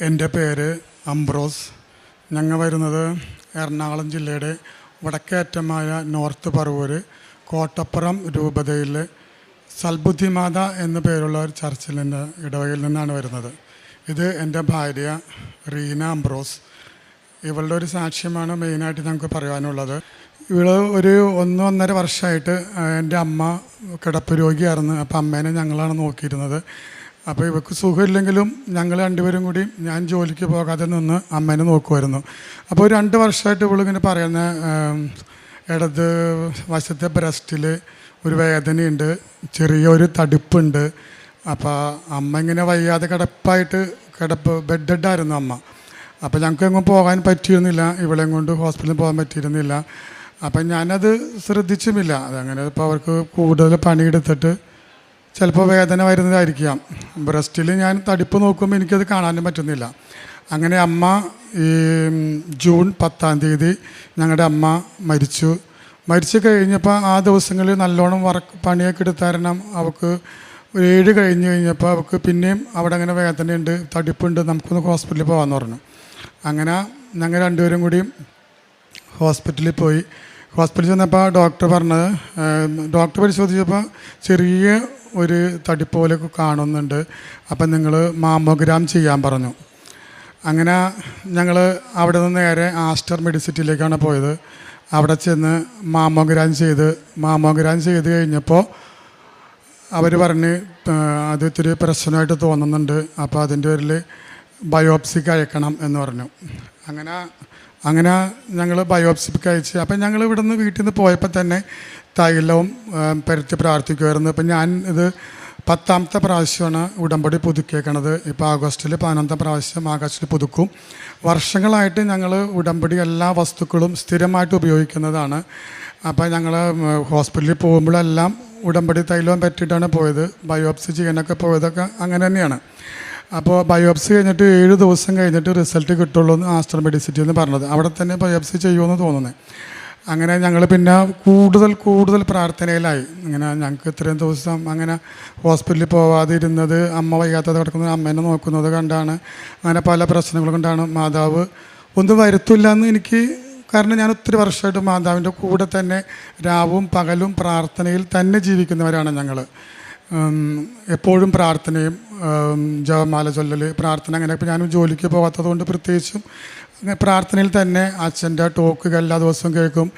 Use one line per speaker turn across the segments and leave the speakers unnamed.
എൻ്റെ പേര് അംബ്രോസ്. ഞങ്ങൾ വരുന്നത് എറണാകുളം ജില്ലയുടെ വടക്കേറ്റമായ നോർത്ത് പറവൂർ കോട്ടപ്പുറം രൂപതയിൽ സൽബുദ്ധിമാത എന്നു പേരുള്ള ഒരു ചർച്ചിലിൻ്റെ ഇടവകയിൽ നിന്നാണ് വരുന്നത്. ഇത് എൻ്റെ ഭാര്യ റീന അംബ്രോസ്. ഇവളുടെ ഒരു സാക്ഷ്യമാണ് മെയിനായിട്ട് ഞങ്ങൾക്ക് പറയാനുള്ളത്. ഇവൾ ഒരു 1-1.5 വർഷമായിട്ട് എൻ്റെ അമ്മ കിടപ്പ് രോഗിയായിരുന്നു. അപ്പോൾ അമ്മേനെ ഞങ്ങളാണ് നോക്കിയിരുന്നത്. അപ്പോൾ ഇവർക്ക് സുഖമില്ലെങ്കിലും ഞങ്ങൾ രണ്ടുപേരും കൂടി ഞാൻ ജോലിക്ക് പോകാതെ നിന്ന് അമ്മേനെ നോക്കുമായിരുന്നു. അപ്പോൾ 2 വർഷമായിട്ട് ഇവളിങ്ങനെ പറയുന്ന ഇടത് വശത്തെ ബ്രസ്റ്റിൽ ഒരു വേദനയുണ്ട്, ചെറിയൊരു തടിപ്പുണ്ട്. അപ്പോൾ അമ്മ ഇങ്ങനെ വയ്യാതെ ബെഡായിരുന്നു അമ്മ. അപ്പോൾ ഞങ്ങൾക്ക് എങ്ങും പോകാൻ പറ്റിയിരുന്നില്ല, ഇവളെയും കൊണ്ട് ഹോസ്പിറ്റലിൽ പോകാൻ പറ്റിയിരുന്നില്ല. അപ്പം ഞാനത് ശ്രദ്ധിച്ചുമില്ല. അതങ്ങനെ ഇപ്പോൾ അവർക്ക് കൂടുതൽ പണിയെടുത്തിട്ട് ചിലപ്പോൾ വേദന വരുന്നതായിരിക്കാം. ബ്രസ്റ്റിൽ ഞാൻ തടിപ്പ് നോക്കുമ്പോൾ എനിക്കത് കാണാനും പറ്റുന്നില്ല. അങ്ങനെ അമ്മ ഈ ജൂൺ 10-ാം തീയതി ഞങ്ങളുടെ അമ്മ മരിച്ചു കഴിഞ്ഞപ്പോൾ ആ ദിവസങ്ങളിൽ നല്ലോണം പണിയൊക്കെ എടുത്താരണം അവൾക്ക് 7 കഴിഞ്ഞ് കഴിഞ്ഞപ്പോൾ അവൾക്ക് പിന്നെയും അവിടെ അങ്ങനെ വേദനയുണ്ട്, തടിപ്പുണ്ട്, നമുക്കൊന്ന് ഹോസ്പിറ്റലിൽ പോകാമെന്ന് പറഞ്ഞു. അങ്ങനെ ഞങ്ങൾ രണ്ടുപേരും കൂടി ഹോസ്പിറ്റലിൽ പോയി. ഹോസ്പിറ്റലിൽ ചെന്നപ്പോൾ ഡോക്ടർ പരിശോധിച്ചപ്പോൾ ചെറിയ ഒരു തടിപ്പ് പോലെ കാണുന്നുണ്ട്. അപ്പം നിങ്ങൾ മാമോഗ്രാം ചെയ്യാൻ പറഞ്ഞു. അങ്ങനെ ഞങ്ങൾ അവിടെ നിന്ന് നേരെ ആസ്റ്റർ മെഡിസിറ്റിയിലേക്കാണ് പോയത്. അവിടെ ചെന്ന് മാമോഗ്രാം ചെയ്ത് കഴിഞ്ഞപ്പോൾ അവർ പറഞ്ഞ് അത് ഇത്തിരി പ്രശ്നമായിട്ട് തോന്നുന്നുണ്ട്, അപ്പോൾ അതിൻ്റെ പേരിൽ ബയോപ്സിക്ക് അയക്കണം എന്ന് പറഞ്ഞു. അങ്ങനെ ഞങ്ങൾ ബയോപ്സിക്ക് അയച്ച്. അപ്പം ഞങ്ങൾ ഇവിടെ നിന്ന് വീട്ടിൽ നിന്ന് പോയപ്പോൾ തന്നെ തൈലവും പരത്തി പ്രാർത്ഥിക്കുമായിരുന്നു. അപ്പം ഞാൻ ഇത് 10ാമത്തെ പ്രാവശ്യമാണ് ഉടമ്പടി പുതുക്കിയേക്കണത്. ഇപ്പോൾ ആഗസ്റ്റിൽ 11ാമത്തെ പ്രാവശ്യം ആഗസ്റ്റിൽ പുതുക്കും. വർഷങ്ങളായിട്ട് ഞങ്ങൾ ഉടമ്പടി എല്ലാ വസ്തുക്കളും സ്ഥിരമായിട്ട് ഉപയോഗിക്കുന്നതാണ്. അപ്പോൾ ഞങ്ങൾ ഹോസ്പിറ്റലിൽ പോകുമ്പോഴെല്ലാം ഉടമ്പടി തൈലവും പറ്റിയിട്ടാണ് പോയത്. ബയോപ്സി ചെയ്യാനൊക്കെ പോയതൊക്കെ അങ്ങനെ തന്നെയാണ്. അപ്പോൾ ബയോപ്സി കഴിഞ്ഞിട്ട് 7 ദിവസം കഴിഞ്ഞിട്ട് റിസൾട്ട് കിട്ടുള്ളൂ എന്ന് ആസ്റ്റർ മെഡിസിറ്റി എന്ന് പറഞ്ഞത്. അവിടെ തന്നെ ബയോപ്സി ചെയ്യുമെന്ന് തോന്നുന്നത്. അങ്ങനെ ഞങ്ങൾ പിന്നെ കൂടുതൽ പ്രാർത്ഥനയിലായി. ഇങ്ങനെ ഞങ്ങൾക്ക് ഇത്രയും ദിവസം അങ്ങനെ ഹോസ്പിറ്റലിൽ പോവാതെ ഇരുന്നത്, അമ്മ വയ്യാത്തത് കിടക്കുന്നത്, അമ്മേനെ നോക്കുന്നത് കണ്ടാണ്. അങ്ങനെ പല പ്രശ്നങ്ങൾ കൊണ്ടാണ് മാതാവ് ഒന്നും വരുത്തില്ല എന്ന് എനിക്ക്. കാരണം ഞാൻ ഒത്തിരി വർഷമായിട്ട് മാതാവിൻ്റെ കൂടെ തന്നെ രാവും പകലും പ്രാർത്ഥനയിൽ തന്നെ ജീവിക്കുന്നവരാണ് ഞങ്ങൾ. എപ്പോഴും പ്രാർത്ഥനയും ജപമാല ചൊല്ലൽ, പ്രാർത്ഥന അങ്ങനെ. ഇപ്പോൾ ഞാനും ജോലിക്ക് പോകാത്തത് കൊണ്ട് പ്രത്യേകിച്ചും പ്രാർത്ഥനയിൽ തന്നെ അച്ഛൻ്റെ ടോക്ക് എല്ലാ ദിവസവും കേൾക്കും.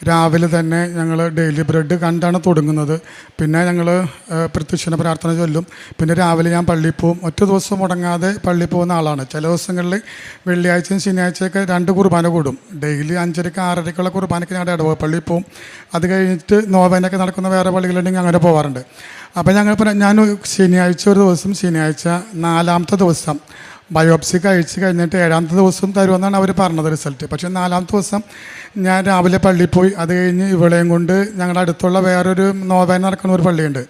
രാവിലെ തന്നെ ഞങ്ങൾ ഡെയിലി ബ്രെഡ് കണ്ടാണ് തുടങ്ങുന്നത്. പിന്നെ ഞങ്ങൾ പ്രത്യക്ഷണ പ്രാർത്ഥന ചൊല്ലും. പിന്നെ രാവിലെ ഞാൻ പള്ളിയിൽ പോവും. ഒറ്റ ദിവസം മുടങ്ങാതെ പള്ളിയിൽ പോകുന്ന ആളാണ്. ചില ദിവസങ്ങളിൽ വെള്ളിയാഴ്ചയും ശനിയാഴ്ചയൊക്കെ 2 കുർബാന കൂടും. ഡെയിലി 5:30 6:30 കുർബാനയ്ക്ക് ഞങ്ങളുടെ ഇടവ പള്ളിയിൽ പോവും. അത് കഴിഞ്ഞിട്ട് നോവേനൊക്കെ നടക്കുന്ന വേറെ പള്ളികളുണ്ടെങ്കിൽ അങ്ങനെ പോകാറുണ്ട്. അപ്പോൾ ഞാൻ ശനിയാഴ്ച ഒരു ദിവസം, ശനിയാഴ്ച 4ാമത്തെ ദിവസം ബയോപ്സി കഴിഞ്ഞിട്ട് 7ാമത്തെ ദിവസം തരുമെന്നാണ് അവർ പറഞ്ഞത് റിസൾട്ട്. പക്ഷേ 4ാമത്തെ ദിവസം ഞാൻ രാവിലെ പള്ളിയിൽ പോയി. അത് കഴിഞ്ഞ് ഇവളെയും കൊണ്ട് ഞങ്ങളുടെ അടുത്തുള്ള വേറൊരു നോവേന നടക്കുന്ന ഒരു പള്ളിയുണ്ട്.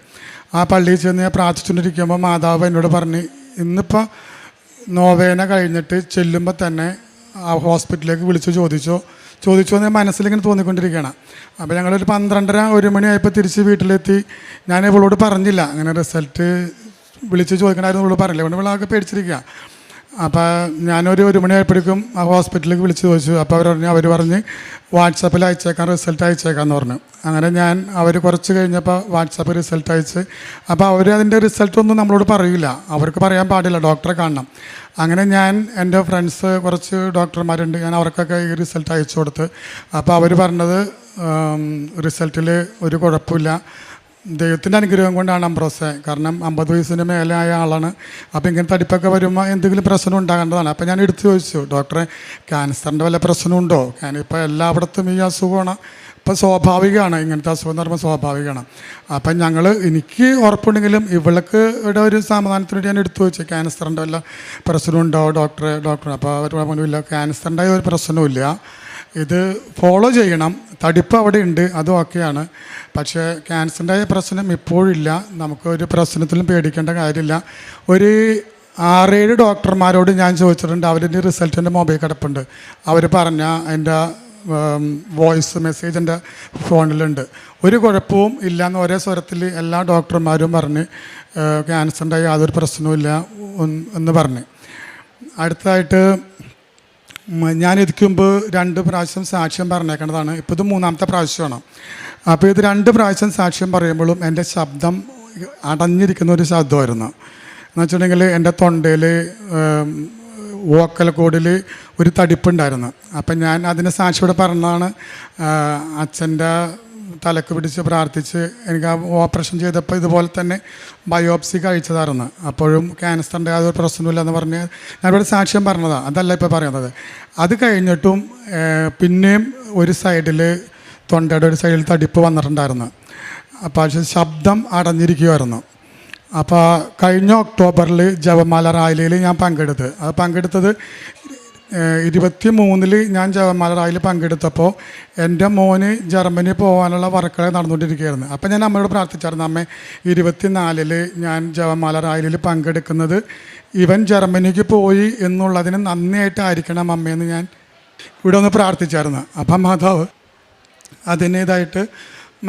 ആ പള്ളിയിൽ ചെന്ന് ഞാൻ പ്രാർത്ഥിച്ചുകൊണ്ടിരിക്കുമ്പോൾ മാതാവ് എന്നോട് പറഞ്ഞ്, ഇന്നിപ്പോൾ നോവേന കഴിഞ്ഞിട്ട് ചെല്ലുമ്പോൾ തന്നെ ആ ഹോസ്പിറ്റലിലേക്ക് വിളിച്ച് ചോദിച്ചു എന്ന് മനസ്സിലിങ്ങനെ തോന്നിക്കൊണ്ടിരിക്കുകയാണ്. അപ്പോൾ ഞങ്ങളൊരു 12:30-1 മണിയായപ്പോൾ തിരിച്ച് വീട്ടിലെത്തി. ഞാൻ ഇവളോട് പറഞ്ഞില്ല, അങ്ങനെ റിസൾട്ട് വിളിച്ച് ചോദിക്കണമായിരുന്നു. ഇവളോട് പറഞ്ഞില്ല. അതുകൊണ്ട് ഇവളാകെ പേടിച്ചിരിക്കുക. അപ്പോൾ ഞാനൊരു 1 മണിയായപ്പോഴേക്കും ആ ഹോസ്പിറ്റലിലേക്ക് വിളിച്ച് ചോദിച്ചു. അപ്പോൾ അവർ പറഞ്ഞ് വാട്സാപ്പിൽ റിസൾട്ട് അയച്ചേക്കാമെന്ന് പറഞ്ഞു. അങ്ങനെ അവർ കുറച്ച് കഴിഞ്ഞപ്പോൾ വാട്സാപ്പിൽ റിസൾട്ട് അയച്ച്. അപ്പോൾ അവർ അതിൻ്റെ റിസൾട്ടൊന്നും നമ്മളോട് പറയില്ല, അവർക്ക് പറയാൻ പാടില്ല, ഡോക്ടറെ കാണണം. അങ്ങനെ ഞാൻ എൻ്റെ ഫ്രണ്ട്സ് കുറച്ച് ഡോക്ടർമാരുണ്ട്, ഞാൻ അവർക്കൊക്കെ ഈ റിസൾട്ട് അയച്ചു കൊടുത്ത്. അപ്പോൾ അവർ പറഞ്ഞത് റിസൾട്ടിൽ ഒരു കുഴപ്പമില്ല, ദൈവത്തിൻ്റെ അനുഗ്രഹം കൊണ്ടാണ് അംബ്രോസെ. കാരണം 50 വയസ്സിന് മേലെ ആയ ആളാണ്. അപ്പോൾ ഇങ്ങനെ തടിപ്പൊക്കെ വരുമ്പോൾ എന്തെങ്കിലും പ്രശ്നം ഉണ്ടാകേണ്ടതാണ്. അപ്പോൾ ഞാൻ എടുത്തു ചോദിച്ചു, ഡോക്ടറെ ക്യാൻസറിൻ്റെ വല്ല പ്രശ്നമുണ്ടോ? ഇപ്പോൾ എല്ലായിടത്തും ഈ അസുഖമാണ്. ഇപ്പോൾ സ്വാഭാവികമാണ്, ഇങ്ങനത്തെ അസുഖം എന്ന് പറയുമ്പോൾ സ്വാഭാവികമാണ്. അപ്പം എനിക്ക് ഉറപ്പുണ്ടെങ്കിലും ഇവൾക്ക് ഇവിടെ ഒരു സമാധാനത്തിന് വേണ്ടി ഞാൻ എടുത്തു വെച്ചു, ക്യാൻസറിൻ്റെ വല്ല പ്രശ്നമുണ്ടോ ഡോക്ടർ. അപ്പോൾ അവർ പറഞ്ഞില്ല, ക്യാൻസറിൻ്റെ ഒരു പ്രശ്നവുമില്ല, ഇത് ഫോളോ ചെയ്യണം, തടിപ്പ് അവിടെ ഉണ്ട്, അതും ഓക്കെയാണ്. പക്ഷേ ക്യാൻസറിൻ്റെ പ്രശ്നം ഇപ്പോഴില്ല, നമുക്ക് ഒരു പ്രശ്നത്തിലും പേടിക്കേണ്ട കാര്യമില്ല. ഒരു 6-7 ഡോക്ടർമാരോട് ഞാൻ ചോദിച്ചിട്ടുണ്ട്, അവരുടെ റിസൾട്ടിൻ്റെ മൊബൈൽ കിടപ്പുണ്ട്. അവർ പറഞ്ഞ എൻ്റെ വോയിസ് മെസ്സേജ് എൻ്റെ ഫോണിലുണ്ട്. ഒരു കുഴപ്പവും ഇല്ലയെന്ന് ഒരേ സ്വരത്തിൽ എല്ലാ ഡോക്ടർമാരും പറഞ്ഞ് ക്യാൻസറിൻ്റെ യാതൊരു പ്രശ്നവും ഇല്ല എന്ന് പറഞ്ഞ്. അടുത്തതായിട്ട് ഞാൻ ഇതിക്ക് മുമ്പ് 2 പ്രാവശ്യം സാക്ഷ്യം പറഞ്ഞേക്കേണ്ടതാണ്. ഇപ്പോൾ ഇത് 3ാമത്തെ പ്രാവശ്യമാണ്. അപ്പോൾ ഇത് 2 പ്രാവശ്യം സാക്ഷ്യം പറയുമ്പോഴും എൻ്റെ ശബ്ദം അടഞ്ഞിരിക്കുന്ന ഒരു ശബ്ദമായിരുന്നു. എന്ന് വെച്ചിട്ടുണ്ടെങ്കിൽ എൻ്റെ തൊണ്ടയിൽ വോക്കൽ കോഡിൽ ഒരു തടിപ്പുണ്ടായിരുന്നു. അപ്പം ഞാൻ അതിന് സാക്ഷിയോടെ പറഞ്ഞതാണ്. അച്ഛൻ്റെ തലക്ക് പിടിച്ച് പ്രാർത്ഥിച്ച് എനിക്ക് ആ ഓപ്പറേഷൻ ചെയ്തപ്പോൾ ഇതുപോലെ തന്നെ ബയോപ്സി കഴിച്ചതായിരുന്നു. അപ്പോഴും ക്യാൻസറിൻ്റെ യാതൊരു പ്രശ്നമില്ല എന്ന് പറഞ്ഞ് ഞാനിവിടെ സാക്ഷ്യം പറഞ്ഞതാണ്. അതല്ല ഇപ്പോൾ പറയുന്നത്. അത് കഴിഞ്ഞിട്ടും പിന്നെയും ഒരു സൈഡിൽ തൊണ്ടയുടെ ഒരു സൈഡിൽ തടിപ്പ് വന്നിട്ടുണ്ടായിരുന്നു. അപ്പോൾ ശബ്ദം അടഞ്ഞിരിക്കുമായിരുന്നു. അപ്പോൾ കഴിഞ്ഞ ഒക്ടോബറിൽ ജപമാല റാലിയിൽ ഞാൻ പങ്കെടുത്തത് 23-ൽ ഞാൻ ജപമാല റാലിയിൽ പങ്കെടുത്തപ്പോൾ എൻ്റെ മോന് ജർമ്മനി പോകാനുള്ള വർക്കുകൾ നടന്നുകൊണ്ടിരിക്കുകയായിരുന്നു. അപ്പോൾ ഞാൻ അമ്മയോട് പ്രാർത്ഥിച്ചായിരുന്നു, അമ്മേ 24-ൽ ഞാൻ ജപമാല റാലിയിൽ പങ്കെടുക്കുന്നത് ഇവൻ ജർമ്മനിക്ക് പോയി എന്നുള്ളതിന് നന്ദിയായിട്ടായിരിക്കണം അമ്മയെന്ന് ഞാൻ ഇവിടെ ഒന്ന് പ്രാർത്ഥിച്ചായിരുന്നു. അപ്പം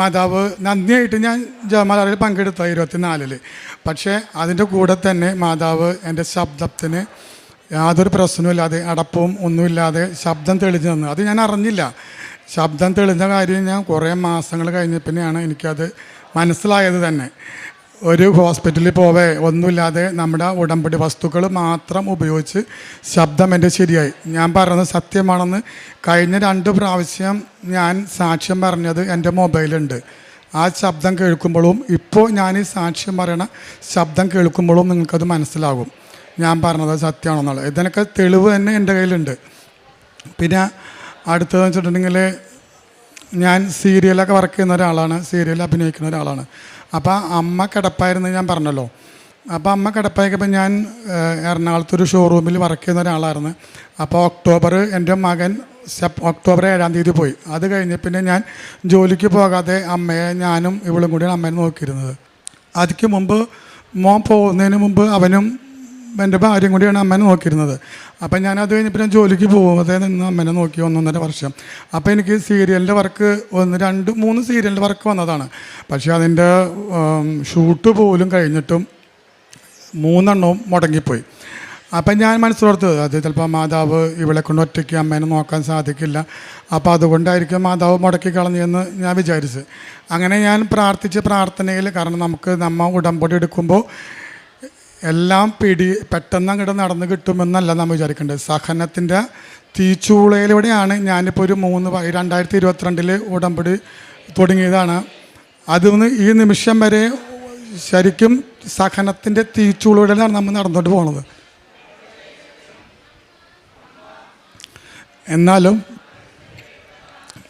മാതാവ് നന്ദിയായിട്ട് ഞാൻ ജപമാല റാലിയിൽ പങ്കെടുത്ത 24-ൽ. പക്ഷേ അതിൻ്റെ കൂടെ തന്നെ മാതാവ് എൻ്റെ ശബ്ദത്തിന് യാതൊരു പ്രശ്നമില്ലാതെ അടപ്പവും ഒന്നുമില്ലാതെ ശബ്ദം തെളിഞ്ഞു തന്നു. അത് ഞാൻ അറിഞ്ഞില്ല. ശബ്ദം തെളിഞ്ഞ കാര്യം ഞാൻ കുറേ മാസങ്ങൾ കഴിഞ്ഞപ്പിന്നെയാണ് എനിക്കത് മനസ്സിലായത് തന്നെ. ഒരു ഹോസ്പിറ്റലിൽ ഒന്നുമില്ലാതെ നമ്മുടെ ഉടമ്പടി വസ്തുക്കൾ മാത്രം ഉപയോഗിച്ച് ശബ്ദം എൻ്റെ ശരിയായി. ഞാൻ പറയുന്നത് സത്യമാണെന്ന് കഴിഞ്ഞ 2 പ്രാവശ്യം ഞാൻ സാക്ഷ്യം പറഞ്ഞത് എൻ്റെ മൊബൈലുണ്ട്. ആ ശബ്ദം കേൾക്കുമ്പോഴും ഇപ്പോൾ ഞാൻ ഈ സാക്ഷ്യം പറയണ ശബ്ദം കേൾക്കുമ്പോഴും നിങ്ങൾക്കത് മനസ്സിലാകും ഞാൻ പറഞ്ഞത് സത്യമാണെന്നുള്ളത്. ഇതിനൊക്കെ തെളിവ് തന്നെ എൻ്റെ കയ്യിലുണ്ട്. പിന്നെ അടുത്തതെന്ന് വെച്ചിട്ടുണ്ടെങ്കിൽ ഞാൻ സീരിയലൊക്കെ വർക്ക് ചെയ്യുന്ന ഒരാളാണ്, സീരിയൽ അഭിനയിക്കുന്ന ഒരാളാണ്. അപ്പോൾ അമ്മ കിടപ്പായിരുന്നു ഞാൻ പറഞ്ഞല്ലോ. അപ്പോൾ അമ്മ കിടപ്പായപ്പോൾ ഞാൻ എറണാകുളത്തൊരു ഷോറൂമിൽ വർക്ക് ചെയ്യുന്ന ഒരാളായിരുന്നു. അപ്പോൾ എൻ്റെ മകൻ ഒക്ടോബർ 7-ാം തീയതി പോയി. അത് കഴിഞ്ഞ് പിന്നെ ഞാൻ ജോലിക്ക് പോകാതെ അമ്മയെ ഞാനും ഇവളും കൂടിയാണ് അമ്മേനെ നോക്കിയിരുന്നത്. അതിക്ക് മുമ്പ് മോൻ പോകുന്നതിന് മുമ്പ് അവനും എൻ്റെ ഭാര്യയും കൂടിയാണ് അമ്മേനെ നോക്കിയിരുന്നത്. അപ്പം ഞാനത് കഴിഞ്ഞപ്പോൾ ഞാൻ ജോലിക്ക് പോകാതെ നിന്ന് അമ്മേനെ നോക്കി 1.5 വർഷം. അപ്പോൾ എനിക്ക് സീരിയലിൻ്റെ വർക്ക് 1, 2, 3 സീരിയലിൻ്റെ വർക്ക് വന്നതാണ്. പക്ഷേ അതിൻ്റെ ഷൂട്ട് പോലും കഴിഞ്ഞിട്ടും 3 എണ്ണവും മുടങ്ങിപ്പോയി. അപ്പം ഞാൻ മനസ്സിലോർത്തത് അത് ചിലപ്പോൾ മാതാവ് ഇവളെ കൊണ്ട് ഒറ്റയ്ക്ക് അമ്മേനെ നോക്കാൻ സാധിക്കില്ല, അപ്പോൾ അതുകൊണ്ടായിരിക്കും മാതാവ് മുടക്കി കളഞ്ഞെന്ന് ഞാൻ വിചാരിച്ച്. അങ്ങനെ ഞാൻ പ്രാർത്ഥനയിൽ, കാരണം നമ്മ ഉടമ്പടി എടുക്കുമ്പോൾ എല്ലാം പെട്ടെന്ന് അങ്ങോട്ട് നടന്ന് കിട്ടുമെന്നല്ല നമ്മൾ വിചാരിക്കേണ്ടത്. സഹനത്തിൻ്റെ തീച്ചൂളയിലൂടെയാണ് ഞാനിപ്പോൾ ഒരു 2022 ഉടമ്പടി തുടങ്ങിയതാണ്. അതൊന്ന് ഈ നിമിഷം വരെ ശരിക്കും സഹനത്തിൻ്റെ തീച്ചൂളയിലാണ് നമ്മൾ നടന്നുകൊണ്ട് പോണത്. എന്നാലും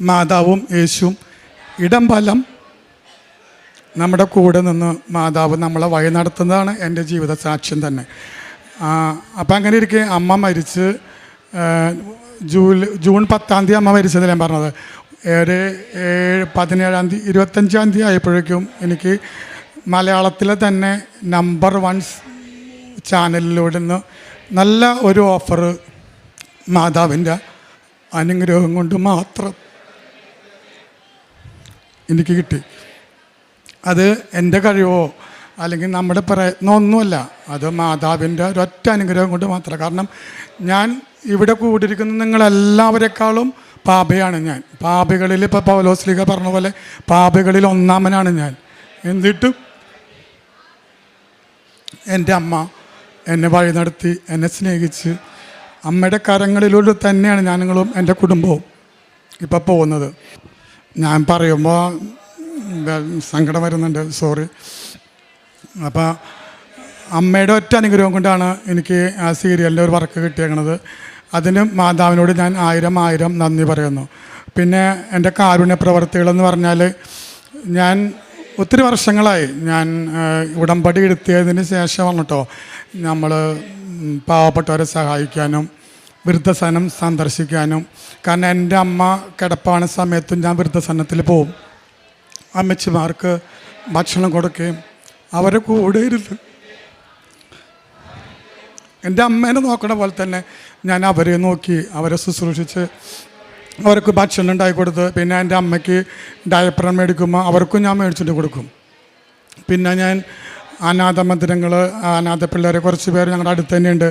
മാതാവും യേശുവും ഇടംബലം നമ്മുടെ കൂടെ നിന്ന് മാതാവ് നമ്മളെ വഴി നടത്തുന്നതാണ് എൻ്റെ ജീവിത സാക്ഷ്യം തന്നെ. അപ്പം അങ്ങനെ ഇരിക്കെ അമ്മ മരിച്ച് ജൂൺ 10-ാം തീയതി അമ്മ മരിച്ചത് ഞാൻ പറഞ്ഞത്. 17-ാം തീയതി 25-ാം തീയതി ആയപ്പോഴേക്കും എനിക്ക് മലയാളത്തിലെ തന്നെ നമ്പർ 1 ചാനലിലൂടെ നിന്ന് നല്ല ഒരു ഓഫർ മാതാവിൻ്റെ അനുഗ്രഹം കൊണ്ട് മാത്രം എനിക്ക് കിട്ടി. അത് എൻ്റെ കഴിവോ അല്ലെങ്കിൽ നമ്മുടെ പ്രയത്നമൊന്നുമല്ല, അത് മാതാവിൻ്റെ ഒരൊറ്റ അനുഗ്രഹം കൊണ്ട് മാത്രം. കാരണം ഞാൻ ഇവിടെ കൂടിയിരിക്കുന്ന നിങ്ങളെല്ലാവരെക്കാളും പാപിയാണ് ഞാൻ. പാപികളിൽ ഇപ്പോൾ പൗലോസ്ലീഹ പറഞ്ഞ പോലെ പാപികളിൽ ഒന്നാമനാണ് ഞാൻ. എന്നിട്ടും എൻ്റെ അമ്മ എന്നെ വഴി നടത്തി, എന്നെ സ്നേഹിച്ച് അമ്മയുടെ കരങ്ങളിലൂടെ തന്നെയാണ് ഞാനും എൻ്റെ കുടുംബവും ഇപ്പോൾ പോകുന്നത്. ഞാൻ പറയുമ്പോൾ സങ്കടം വരുന്നുണ്ട്, സോറി. അപ്പോൾ അമ്മയുടെ ഒറ്റ അനുഗ്രഹം കൊണ്ടാണ് എനിക്ക് ആ സീരിയലിൻ്റെ ഒരു വർക്ക് കിട്ടിയേക്കണത്. അതിന് മാതാവിനോട് ഞാൻ 1000 നന്ദി പറയുന്നു. പിന്നെ എൻ്റെ കാരുണ്യ പ്രവർത്തികളെന്ന് പറഞ്ഞാൽ ഞാൻ ഒത്തിരി വർഷങ്ങളായി ഞാൻ ഉടമ്പടി എടുത്തതിന് ശേഷമാണ് കേട്ടോ നമ്മൾ പാവപ്പെട്ടവരെ സഹായിക്കാനും വൃദ്ധസദനം സന്ദർശിക്കാനും. കാരണം എൻ്റെ അമ്മ കിടപ്പാണ് സമയത്തും ഞാൻ വൃദ്ധസദനത്തിൽ പോവും. അമ്മച്ചിമാർക്ക് ഭക്ഷണം കൊടുക്കുകയും അവരെ കൂടെ ഇരുന്ന് എൻ്റെ അമ്മേനെ നോക്കണ പോലെ തന്നെ ഞാൻ അവരെ നോക്കി, അവരെ ശുശ്രൂഷിച്ച് അവർക്ക് ഭക്ഷണം ഉണ്ടാക്കി കൊടുത്ത്, പിന്നെ എൻ്റെ അമ്മയ്ക്ക് ഡയപ്പർ മേടിക്കുമ്പോൾ അവർക്കും ഞാൻ മേടിച്ചിട്ട് കൊടുക്കും. പിന്നെ ഞാൻ അനാഥ മന്ദിരങ്ങൾ, അനാഥ പിള്ളേരെ കുറച്ച് പേര് ഞങ്ങളുടെ അടുത്ത് തന്നെയുണ്ട്,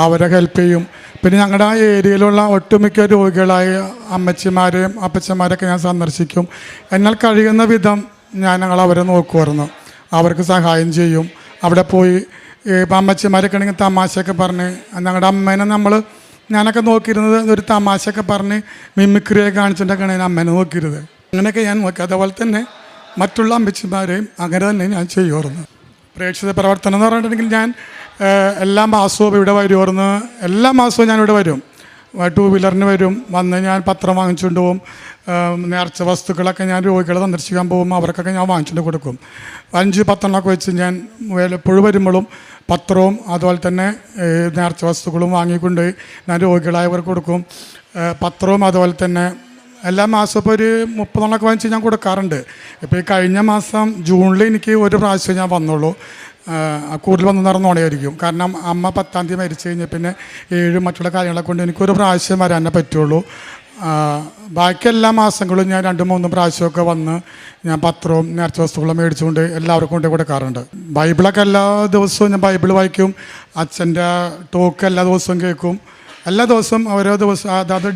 അവരെ ഹെൽപ്പ് ചെയ്യും. പിന്നെ ഞങ്ങളുടെ ആ ഏരിയയിലുള്ള ഒട്ടുമിക്ക രോഗികളായ അമ്മച്ചിമാരെയും അപ്പച്ചന്മാരെയൊക്കെ ഞാൻ സന്ദർശിക്കും. എന്നാൽ കഴിയുന്ന വിധം ഞങ്ങൾ അവരെ നോക്കുമായിരുന്നു, അവർക്ക് സഹായം ചെയ്യും. അവിടെ പോയി ഇപ്പം അമ്മച്ചിമാരൊക്കെ ആണെങ്കിൽ തമാശയൊക്കെ പറഞ്ഞ് ഞങ്ങളുടെ അമ്മേനെ ഞാനൊക്കെ നോക്കിയിരുന്നത് ഒരു തമാശയൊക്കെ പറഞ്ഞ് മിമിക്രിയൊക്കെ കാണിച്ചിട്ടൊക്കെയാണ് ഞാൻ അമ്മേനെ നോക്കിയിരുന്നത്. അങ്ങനെയൊക്കെ ഞാൻ നോക്കി. അതുപോലെ തന്നെ മറ്റുള്ള അമ്മച്ചിമാരെയും അങ്ങനെ തന്നെ ഞാൻ ചെയ്യുമായിരുന്നു. പ്രേക്ഷിത പ്രവർത്തനം എന്ന് പറഞ്ഞിട്ടുണ്ടെങ്കിൽ ഞാൻ എല്ലാ മാസവും ഇവിടെ വരുമായിരുന്നു. എല്ലാ മാസവും ഞാനിവിടെ വരും, 2 വീലറിന് വരും. വന്ന് ഞാൻ പത്രം വാങ്ങിച്ചുകൊണ്ട് പോകും. നേർച്ച വസ്തുക്കളൊക്കെ ഞാൻ രോഗികളെ സന്ദർശിക്കാൻ പോകുമ്പോൾ അവർക്കൊക്കെ ഞാൻ വാങ്ങിച്ചുകൊണ്ട് കൊടുക്കും. 5-10 വെച്ച് ഞാൻ എപ്പോഴും വരുമ്പോഴും പത്രവും അതുപോലെ തന്നെ നേർച്ച വസ്തുക്കളും വാങ്ങിക്കൊണ്ട് ഞാൻ രോഗികളായവർക്ക് കൊടുക്കും. പത്രവും അതുപോലെ തന്നെ എല്ലാ മാസവും ഇപ്പോൾ ഒരു 30 വാങ്ങിച്ച് ഞാൻ കൊടുക്കാറുണ്ട്. ഇപ്പോൾ ഈ കഴിഞ്ഞ മാസം ജൂണിൽ എനിക്ക് ഒരു പ്രാവശ്യം ഞാൻ വന്നുള്ളൂ. കൂടുതൽ വന്ന് നടന്നോണയായിരിക്കും. കാരണം അമ്മ 10-ാം തീയതി മരിച്ചു കഴിഞ്ഞാൽ പിന്നെ 7 മറ്റുള്ള കാര്യങ്ങളെ കൊണ്ട് എനിക്കൊരു പ്രാവശ്യം വരാനേ പറ്റുള്ളൂ. ബാക്കി എല്ലാ മാസങ്ങളും ഞാൻ 2-3 പ്രാവശ്യമൊക്കെ വന്ന് ഞാൻ പത്രവും നേർച്ച വസ്തുക്കളും മേടിച്ചുകൊണ്ട് എല്ലാവർക്കും കൊണ്ട് കൊടുക്കാറുണ്ട്. ബൈബിളൊക്കെ എല്ലാ ദിവസവും ഞാൻ ബൈബിൾ വായിക്കും. അച്ഛൻ്റെ ടോക്ക് എല്ലാ ദിവസവും കേൾക്കും. എല്ലാ ദിവസവും ഓരോ ദിവസം അതായത്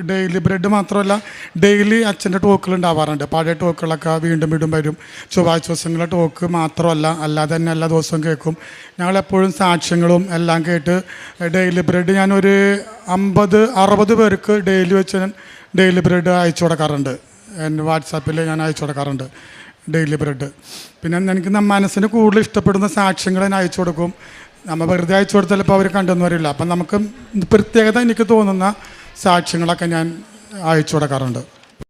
ഡെയിലി ബ്രെഡ് മാത്രമല്ല, ഡെയിലി അച്ഛൻ്റെ ടോക്കുകൾ ഉണ്ടാവാറുണ്ട്. പഴയ ടോക്കുകളൊക്കെ വീണ്ടും വീണ്ടും വരും. ചൊവ്വാഴ്ച ദിവസങ്ങളിലെ ടോക്ക് മാത്രമല്ല, അല്ലാതെ തന്നെ എല്ലാ ദിവസവും കേൾക്കും. ഞങ്ങളെപ്പോഴും സാക്ഷ്യങ്ങളും എല്ലാം കേട്ട് ഡെയിലി ബ്രെഡ് ഞാനൊരു 50-60 പേർക്ക് ഡെയിലി വെച്ച് ഡെയിലി ബ്രെഡ് അയച്ചു കൊടുക്കാറുണ്ട്. എൻ്റെ വാട്സാപ്പിൽ ഞാൻ അയച്ചു കൊടുക്കാറുണ്ട് ഡെയിലി ബ്രെഡ്. പിന്നെ എനിക്ക് മനസ്സിന് കൂടുതൽ ഇഷ്ടപ്പെടുന്ന സാക്ഷ്യങ്ങൾ ഞാൻ അയച്ചു കൊടുക്കും. നമ്മൾ വെറുതെ അയച്ചു കൊടുത്താൽ ഇപ്പോൾ അവർ കണ്ടെന്ന് വരില്ല. അപ്പം നമുക്ക് പ്രത്യേകത എനിക്ക് തോന്നുന്ന സാക്ഷ്യങ്ങളൊക്കെ ഞാൻ അയച്ചു കൊടുക്കാറുണ്ട്.